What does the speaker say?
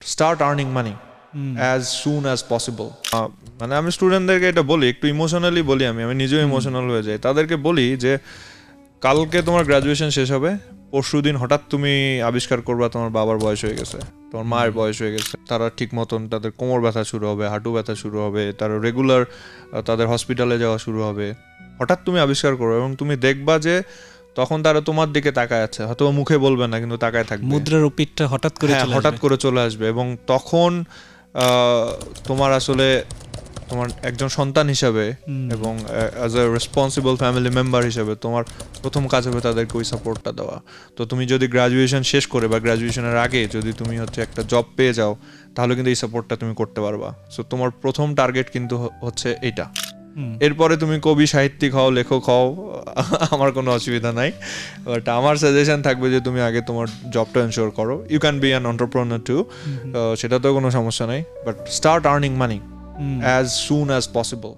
Start earning money as soon as possible. মানে আমি স্টুডেন্টদেরকে এটা বলি, একটু ইমোশনালি বলি, আমি নিজেও ইমোশনাল হয়ে যাই। তাদেরকে বলি যে কালকে তোমার গ্র্যাজুয়েশন শেষ হবে, পরশুদিন হঠাৎ তুমি আবিষ্কার করবা তোমার বাবার বয়স হয়ে গেছে, তোমার মায়ের বয়স হয়ে গেছে, তারা ঠিক মতন তাদের কোমর ব্যথা শুরু হবে, হাঁটু ব্যথা শুরু হবে, তারা রেগুলার তাদের হসপিটালে যাওয়া শুরু হবে। হঠাৎ তুমি আবিষ্কার করো এবং তুমি দেখবা যে তখন তারা তোমার দিকে তাকায় আছে, হয়তো মুখে বলবে না কিন্তু তাকায় থাকবে, মুদ্রার পিঠটা হঠাৎ করে চলে হঠাৎ আসবে। করে চলে আসবে। এবং তখন তোমার আসলে তোমার একজন সন্তান হিসাবে এবং as a responsible family member হিসাবে তোমার প্রথম কাজ হবে তাদেরকে ওই সাপোর্টটা দেওয়া। তো তুমি যদি গ্র্যাজুয়েশন শেষ করে বা গ্র্যাজুয়েশনের আগে যদি তুমি হচ্ছে একটা জব পেয়ে যাও, তাহলে কিন্তু এই সাপোর্টটা তুমি করতে পারবা। সো তোমার প্রথম টার্গেট কিন্তু হচ্ছে এইটা। এরপরে তুমি কবি, সাহিত্যিক হও, লেখক হও, আমার কোনো অসুবিধা নাই, বাট আমার সাজেশন থাকবে যে তুমি আগে তোমার জবটা এনশিওর করো। You can be an entrepreneur too, সেটাতেও কোনো সমস্যা নাই, but start earning money as soon as possible.